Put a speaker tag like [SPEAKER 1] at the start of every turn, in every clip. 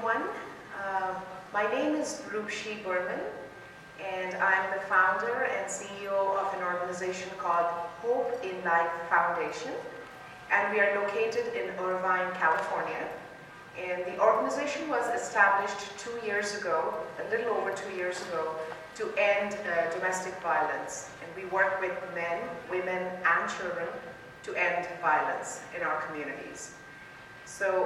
[SPEAKER 1] everyone. My name is Rupshi Burman, and I'm the founder and CEO of an organization called Hope in Life Foundation, and we are located in Irvine, California. And the organization was established 2 years ago, a little over 2 years ago, to end domestic violence. And we work with men, women, and children to end violence in our communities. So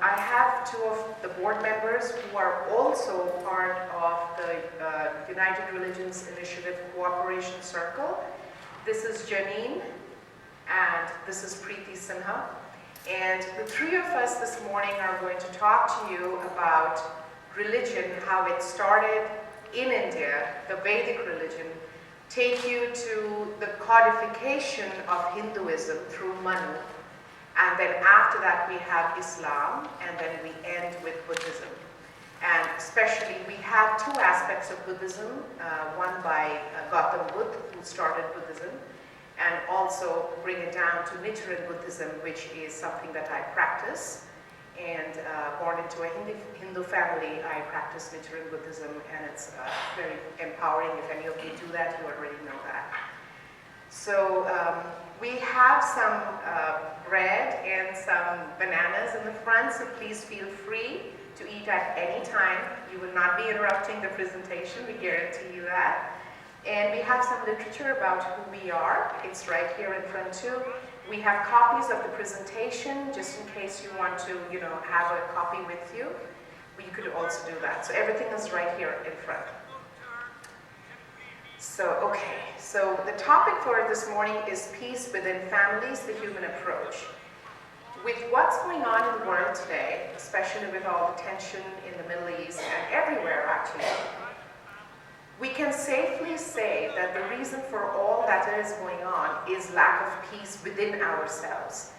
[SPEAKER 1] I have two of the board members who are also part of the United Religions Initiative Cooperation Circle. This is Janine, and this is Preeti Sinha. And the three of us this morning are going to talk to you about religion, how it started in India, the Vedic religion, take you to the codification of Hinduism through Manu, and then after that we have Islam, and then we end with Buddhism. And especially we have two aspects of Buddhism, one by Gautam Buddha, who started Buddhism, and also bring it down to Nichiren Buddhism, which is something that I practice. And born into a Hindu family, I practice Nichiren Buddhism, and it's very empowering. If any of you do that, you already know that. So we have some bread and some bananas in the front, so please feel free to eat at any time. You will not be interrupting the presentation, we guarantee you that. And we have some literature about who we are. It's right here in front too. We have copies of the presentation, just in case you want to, have a copy with you. You could also do that. So everything is right here in front. So the topic for this morning is peace within families, the human approach. With what's going on in the world today, especially with all the tension in the Middle East and everywhere actually, we can safely say that the reason for all that is going on is lack of peace within ourselves.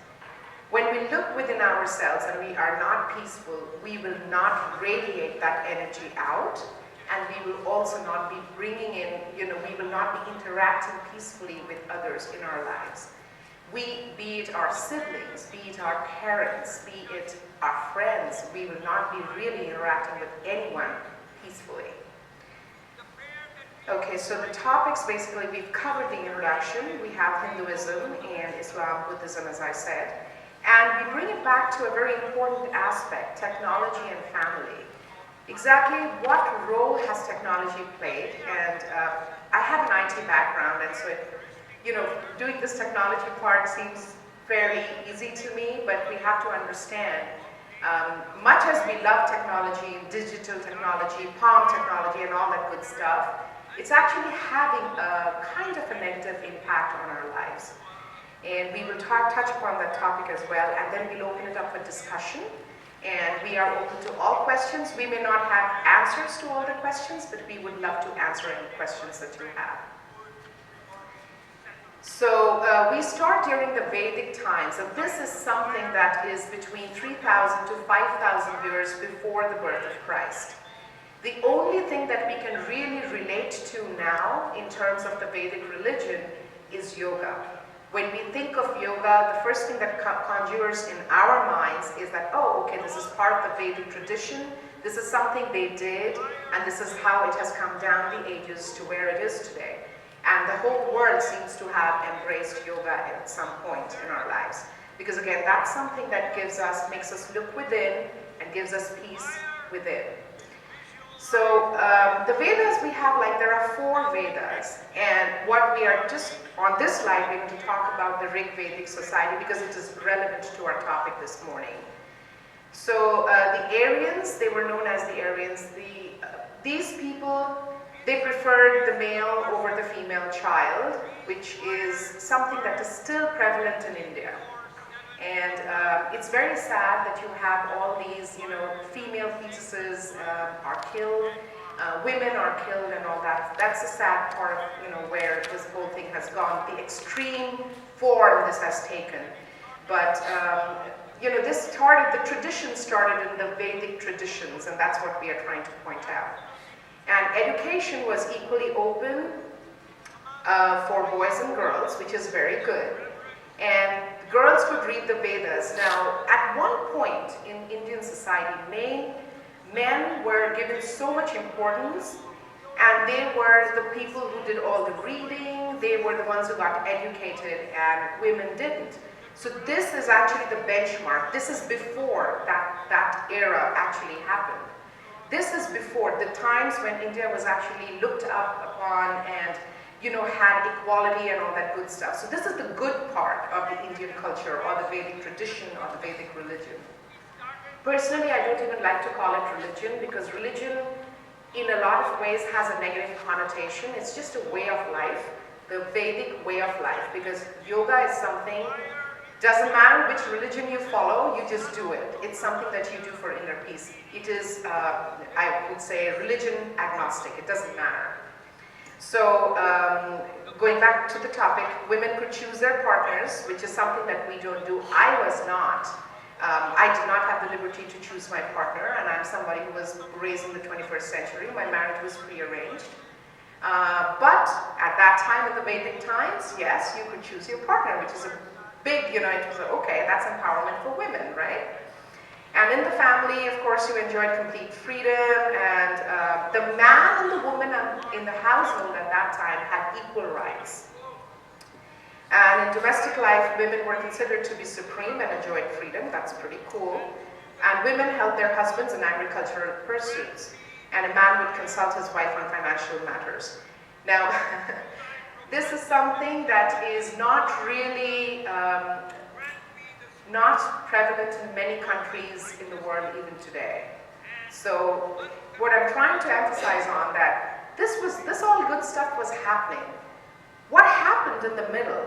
[SPEAKER 1] When we look within ourselves and we are not peaceful, we will not radiate that energy out, and we will also not be bringing in, we will not be interacting peacefully with others in our lives. Be it our siblings, be it our parents, be it our friends, we will not be really interacting with anyone peacefully. Okay, so the topics, basically, we've covered the introduction. We have Hinduism and Islam, Buddhism, as I said. And we bring it back to a very important aspect, technology and family. Exactly what role has technology played? And I have an IT background, and so, doing this technology part seems fairly easy to me, but we have to understand, much as we love technology, digital technology, palm technology, and all that good stuff, it's actually having a kind of a negative impact on our lives. And we will touch upon that topic as well, and then we'll open it up for discussion. And we are open to all questions. We may not have answers to all the questions, but we would love to answer any questions that you have. So we start during the Vedic times, and this is something that is between 3,000 to 5,000 years before the birth of Christ. The only thing that we can really relate to now in terms of the Vedic religion is yoga. When we think of yoga, the first thing that conjures in our minds is that, oh, okay, this is part of the Vedic tradition, this is something they did, and this is how it has come down the ages to where it is today. And the whole world seems to have embraced yoga at some point in our lives. Because again, that's something that makes us look within and gives us peace within. So the Vedas we have, there are 4 Vedas, and what we are just, on this slide, we're going to talk about the Rig Vedic society because it is relevant to our topic this morning. So the Aryans, they were known as the Aryans. These people, they preferred the male over the female child, which is something that is still prevalent in India. And it's very sad that you have all these, female fetuses are killed, women are killed and all that. That's the sad part of, where this whole thing has gone, the extreme form this has taken. But, the tradition started in the Vedic traditions, and that's what we are trying to point out. And education was equally open for boys and girls, which is very good. And girls could read the Vedas. Now, at one point in Indian society, Men were given so much importance, and they were the people who did all the reading, they were the ones who got educated, and women didn't. So this is actually the benchmark. This is before that era actually happened. This is before the times when India was actually looked up upon and, you know, had equality and all that good stuff. So this is the good part of the Indian culture or the Vedic tradition or the Vedic religion. Personally, I don't even like to call it religion, because religion in a lot of ways has a negative connotation. It's just a way of life, the Vedic way of life, because yoga is something, doesn't matter which religion you follow, you just do it. It's something that you do for inner peace. It is, I would say, religion agnostic. It doesn't matter. So, going back to the topic, women could choose their partners, which is something that we don't do. I was not. I did not have the liberty to choose my partner, and I'm somebody who was raised in the 21st century. My marriage was prearranged. But at that time, in the Vedic times, yes, you could choose your partner, which is a big, you know, it was okay, that's empowerment for women, right? And in the family, of course, you enjoyed complete freedom, and the man and the woman in the household at that time had equal rights. And in domestic life, women were considered to be supreme and enjoyed freedom. That's pretty cool. And women helped their husbands in agricultural pursuits, and a man would consult his wife on financial matters. Now, this is something that is not really not prevalent in many countries in the world even today. So what I'm trying to emphasize on that this all good stuff was happening. What happened in the middle?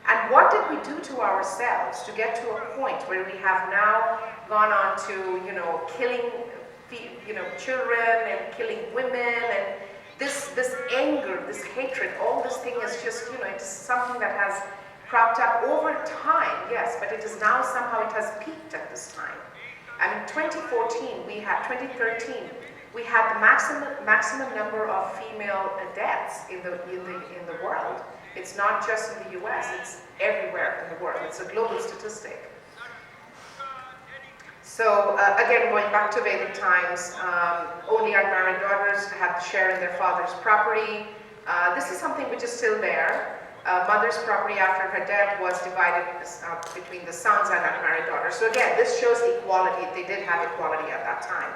[SPEAKER 1] And what did we do to ourselves to get to a point where we have now gone on to, you know, killing, you know, children and killing women, and this anger, this hatred, all this thing is just, you know, it's something that has cropped up over time, yes, but it is now somehow it has peaked at this time. And in 2013, we had the maximum number of female deaths in the world. It's not just in the US, it's everywhere in the world. It's a global statistic. So again, going back to Vedic times, only unmarried daughters had to share in their father's property. This is something which is still there. Mother's property after her death was divided between the sons and unmarried daughters. So again, this shows equality. They did have equality at that time.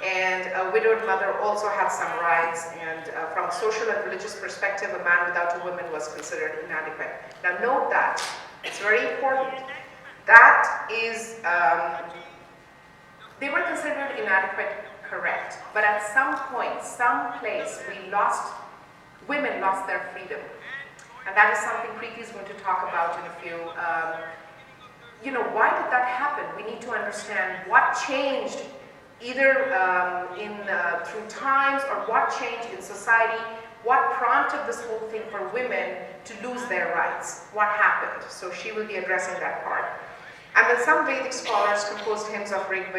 [SPEAKER 1] And a widowed mother also had some rights, and from a social and religious perspective, a man without a woman was considered inadequate. Now note that, it's very important. That is, they were considered inadequate, correct, but at some point, some place, women lost their freedom. And that is something Preeti is going to talk about in a few. You know, why did that happen? We need to understand what changed either through times, or what changed in society, what prompted this whole thing for women to lose their rights, what happened. So she will be addressing that part. And then some Vedic scholars composed hymns of Rigved.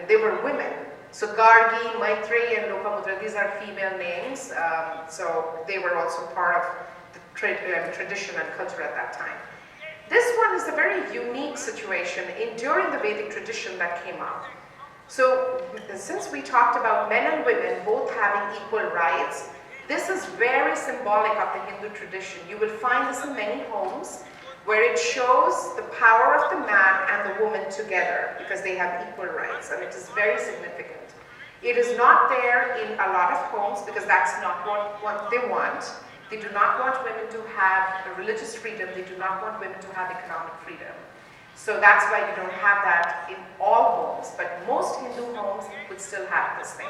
[SPEAKER 1] They were women. So Gargi, Maitri, and Lopamudra, these are female names. So they were also part of the tradition and culture at that time. This one is a very unique situation during the Vedic tradition that came up. So since we talked about men and women both having equal rights, this is very symbolic of the Hindu tradition. You will find this in many homes where it shows the power of the man and the woman together because they have equal rights, and it is very significant. It is not there in a lot of homes because that's not what they want. They do not want women to have religious freedom. They do not want women to have economic freedom. So that's why you don't have that in all homes, but most Hindu homes would still have this thing.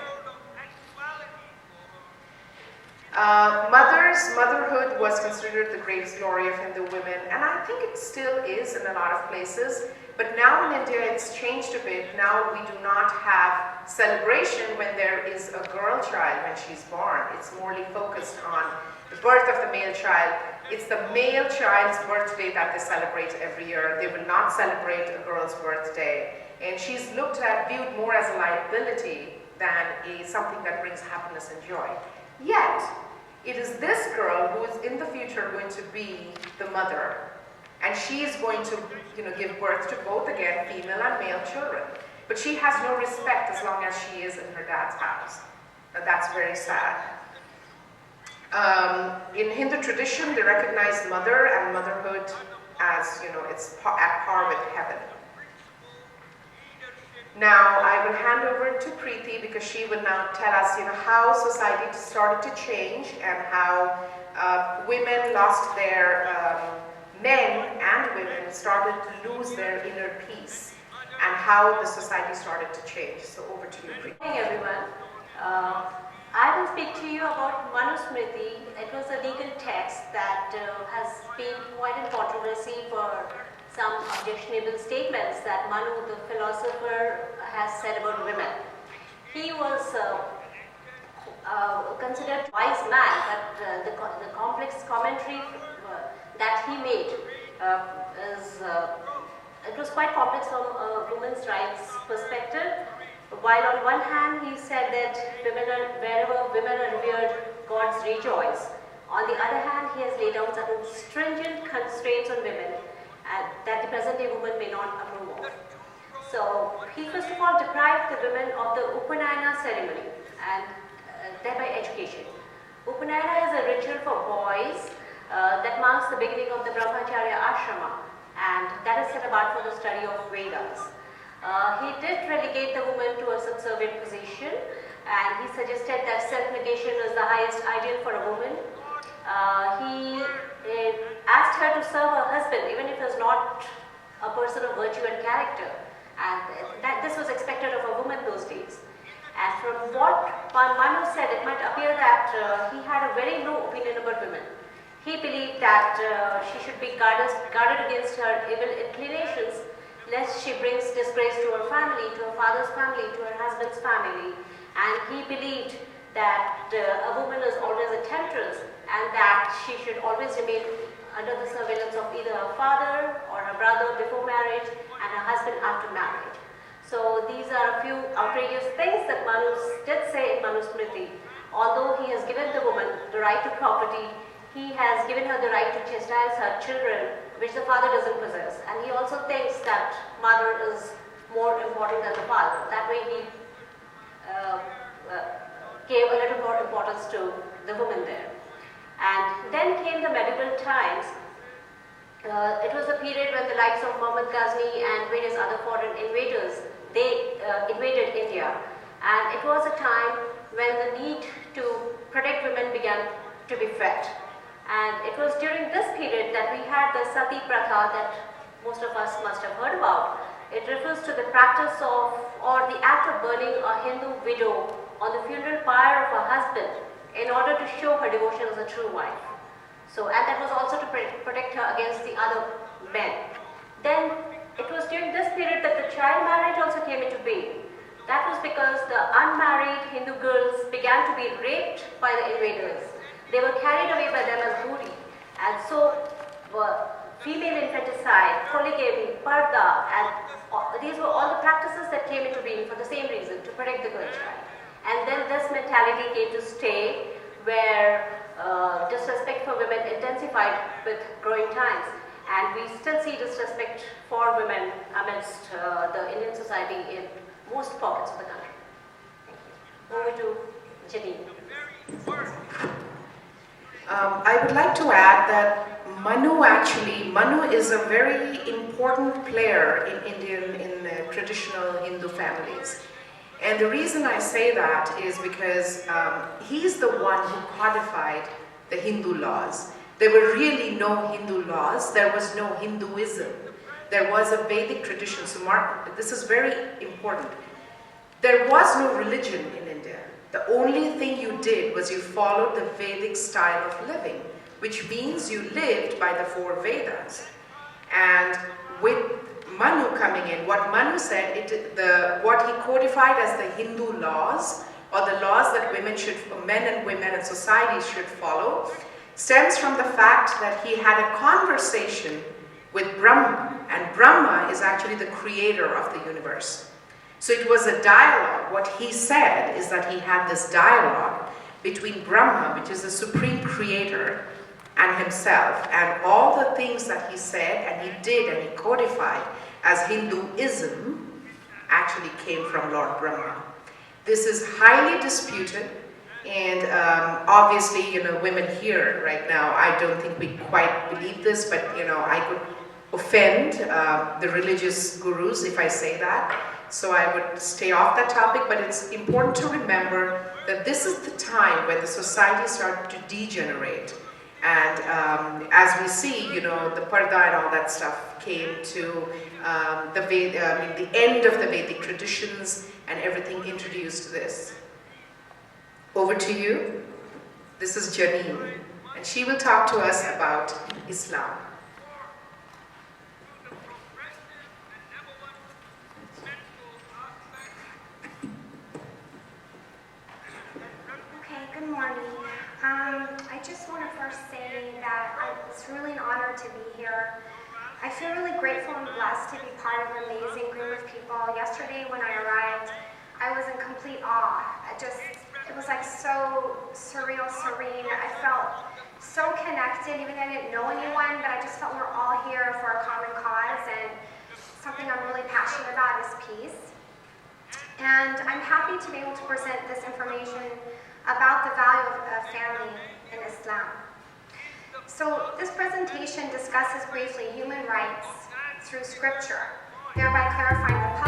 [SPEAKER 1] Motherhood was considered the greatest glory of Hindu women, and I think it still is in a lot of places. But now in India it's changed a bit. Now we do not have celebration when there is a girl child when she's born. It's morely focused on the birth of the male child. It's the male child's birthday that they celebrate every year. They will not celebrate a girl's birthday. And she's viewed more as a liability than something that brings happiness and joy. Yet, it is this girl who is in the future going to be the mother. And she is going to give birth to both, again, female and male children. But she has no respect as long as she is in her dad's house. That's very sad. In Hindu tradition, they recognize mother and motherhood as, it's at par with heaven. Now, I will hand over to Preeti because she will now tell us, how society started to change and how women lost their, men and women started to lose their inner peace and how the society started to change. So over to you, Preeti.
[SPEAKER 2] Good morning, everyone. I will speak to you about Manusmriti. It was a legal text that has been quite in controversy for some objectionable statements that Manu, the philosopher, has said about women. He was considered a wise man, but the complex commentary that he made it was quite complex from a women's rights perspective. While on one hand he said that wherever women are revered, gods rejoice. On the other hand, he has laid down certain stringent constraints on women that the present-day woman may not approve of. So he first of all deprived the women of the Upanayana ceremony and thereby education. Upanayana is a ritual for boys that marks the beginning of the Brahmacharya ashrama, and that is set apart for the study of Vedas. He did relegate the woman to a subservient position, and he suggested that self-negation is the highest ideal for a woman. He asked her to serve her husband even if he was not a person of virtue and character, and that this was expected of a woman those days. And from what Manu said, it might appear that he had a very low opinion about women. He believed that she should be guarded against her evil inclinations, lest she brings disgrace to her family, to her father's family, to her husband's family. And he believed that a woman is always a temptress and that she should always remain under the surveillance of either her father or her brother before marriage and her husband after marriage. So these are a few outrageous things that Manu did say in Manusmriti. Although he has given the woman the right to property, he has given her the right to chastise her children, which the father doesn't possess. And he also thinks that mother is more important than the father. That way he gave a little more importance to the woman there. And then came the medieval times. It was a period when the likes of Muhammad Ghazni and various other foreign invaders, they invaded India. And it was a time when the need to protect women began to be felt. And it was during this period that we had the Sati Pratha that most of us must have heard about. It refers to the practice of or the act of burning a Hindu widow on the funeral pyre of her husband in order to show her devotion as a true wife. So, and that was also to protect her against the other men. Then it was during this period that the child marriage also came into being. That was because the unmarried Hindu girls began to be raped by the invaders. They were carried away by them as booty, and so female infanticide, polygamy, parda, and these were all the practices that came into being for the same reason, to protect the girl child. And then this mentality came to stay, where disrespect for women intensified with growing times, and we still see disrespect for women amidst the Indian society in most pockets of the country. Thank you. Over to Janine.
[SPEAKER 1] I would like to add that Manu is a very important player in traditional Hindu families. And the reason I say that is because he's the one who codified the Hindu laws. There were really no Hindu laws. There was no Hinduism. There was a Vedic tradition. So this is very important. There was no religion in India. The only thing you did was you followed the Vedic style of living, which means you lived by the 4 Vedas. And with Manu coming in, what Manu said, what he codified as the Hindu laws, or the laws that men and women and societies should follow, stems from the fact that he had a conversation with Brahma, and Brahma is actually the creator of the universe. So it was a dialogue. What he said is that he had this dialogue between Brahma, which is the supreme creator, and himself, and all the things that he said and he did and he codified as Hinduism, actually came from Lord Brahma. This is highly disputed, and obviously, women here right now, I don't think we quite believe this, but I could offend the religious gurus if I say that. So I would stay off that topic, but it's important to remember that this is the time when the society started to degenerate. And as we see, the Parda and all that stuff came to the end of the Vedic traditions, and everything introduced this. Over to you. This is Janine, and she will talk to us about Islam.
[SPEAKER 3] Okay, good morning. I just want to first say that it's really an honor to be here. I feel really grateful and blessed to be part of an amazing group of people. Yesterday when I arrived, I was in complete awe. It was like so surreal, serene. I felt so connected, even though I didn't know anyone, but I just felt we're all here for a common cause, and something I'm really passionate about is peace. And I'm happy to be able to present this information about the value of family in Islam. So this presentation discusses briefly human rights through scripture, thereby clarifying the